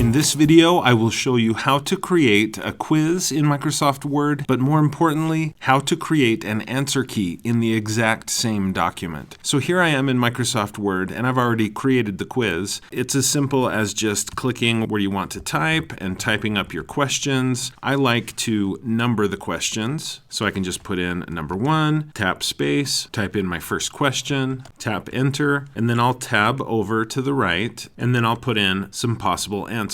In this video, I will show you how to create a quiz in Microsoft Word, but more importantly, how to create an answer key in the exact same document. So here I am in Microsoft Word, and I've already created the quiz. It's as simple as just clicking where you want to type and typing up your questions. I like to number the questions, so I can just put in number 1, tap space, type in my first question, tap enter, and then I'll tab over to the right, and then I'll put in some possible answers.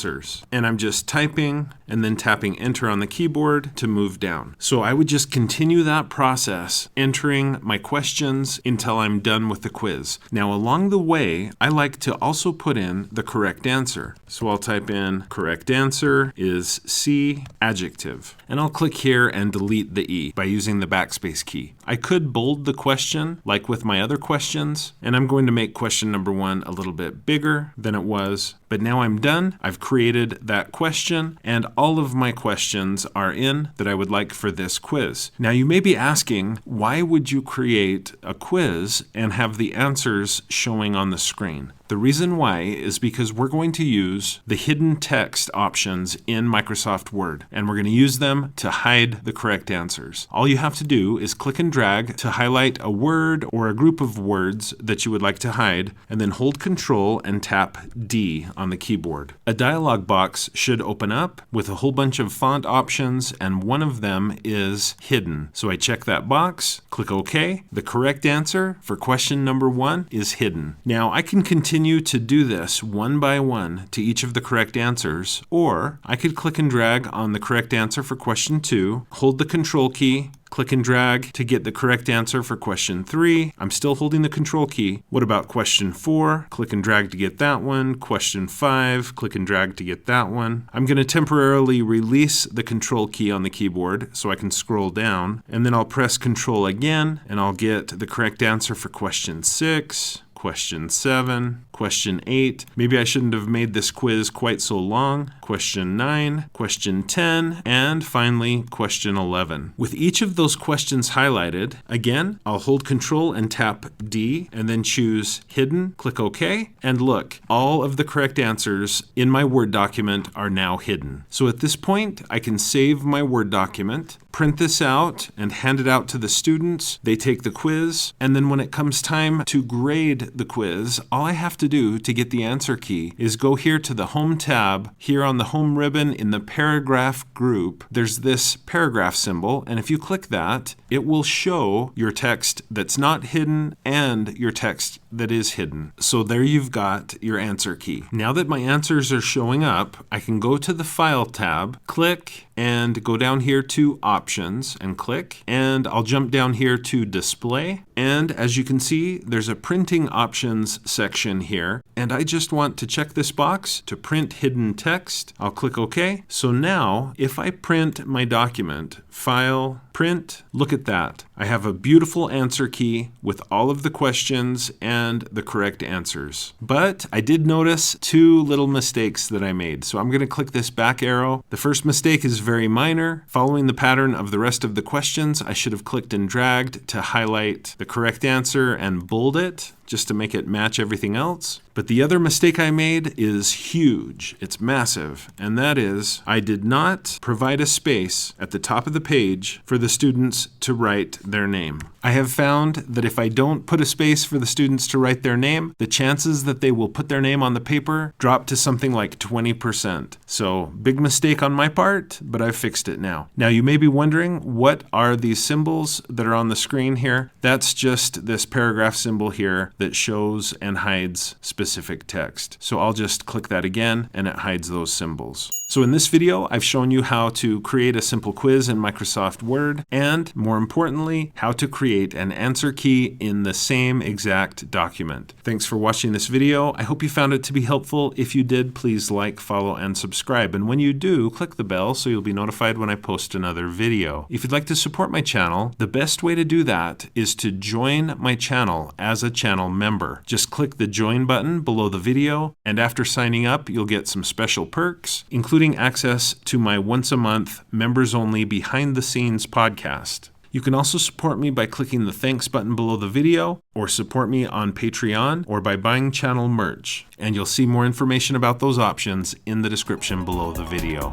And I'm just typing and then tapping enter on the keyboard to move down. So I would just continue that process, entering my questions until I'm done with the quiz. Now along the way, I like to also put in the correct answer. So I'll type in correct answer is C, adjective. And I'll click here and delete the E by using the backspace key. I could bold the question like with my other questions, and I'm going to make question number 1 a little bit bigger than it was. But now I'm done. I've created that question, and all of my questions are in that I would like for this quiz. Now you may be asking, why would you create a quiz and have the answers showing on the screen? The reason why is because we're going to use the hidden text options in Microsoft Word, and we're going to use them to hide the correct answers. All you have to do is click and drag to highlight a word or a group of words that you would like to hide, and then hold Control and tap D on the keyboard. A dialog box should open up with a whole bunch of font options, and one of them is hidden. So I check that box, click OK. The correct answer for question number 1 is hidden. Now I can continue to do this one by one to each of the correct answers, or I could click and drag on the correct answer for question 2, hold the Control key, click and drag to get the correct answer for question 3. I'm still holding the Control key. What about question 4? Click and drag to get that one. Question 5, click and drag to get that one. I'm going to temporarily release the Control key on the keyboard so I can scroll down, and then I'll press Control again, and I'll get the correct answer for question 6. Question 7, question 8. Maybe I shouldn't have made this quiz quite so long. Question 9, question 10, and finally question 11. With each of those questions highlighted, again, I'll hold Control and tap D and then choose hidden, click OK, and look, all of the correct answers in my Word document are now hidden. So at this point, I can save my Word document, print this out, and hand it out to the students. They take the quiz, and then when it comes time to grade the quiz, all I have to do to get the answer key is go here to the Home tab. Here on the Home ribbon in the paragraph group, there's this paragraph symbol, and if you click that, it will show your text that's not hidden and your text that is hidden. So there you've got your answer key. Now that my answers are showing up, I can go to the File tab, click, and go down here to Options and click, and I'll jump down here to Display. And as you can see, there's a Printing Options section here, and I just want to check this box to print hidden text. I'll click OK. So now, if I print my document, File, Print, look at that. I have a beautiful answer key with all of the questions and the correct answers. But I did notice 2 little mistakes that I made. So I'm going to click this back arrow. The first mistake is very minor. Following the pattern of the rest of the questions, I should have clicked and dragged to highlight the correct answer and bold it, just to make it match everything else. But the other mistake I made is huge. It's massive. And that is, I did not provide a space at the top of the page for the students to write their name. I have found that if I don't put a space for the students to write their name, the chances that they will put their name on the paper drop to something like 20%. So big mistake on my part, but I've fixed it now. Now you may be wondering, what are these symbols that are on the screen here? That's just this paragraph symbol here that shows and hides specific text. So I'll just click that again, and it hides those symbols. So in this video, I've shown you how to create a simple quiz in Microsoft Word, and more importantly, how to create an answer key in the same exact document. Thanks for watching this video. I hope you found it to be helpful. If you did, please like, follow, and subscribe. And when you do, click the bell so you'll be notified when I post another video. If you'd like to support my channel, the best way to do that is to join my channel as a channel member. Just click the join button below the video, and after signing up, you'll get some special perks, including access to my once a month members only behind the scenes podcast. You can also support me by clicking the thanks button below the video, or support me on Patreon, or by buying channel merch. And you'll see more information about those options in the description below the video.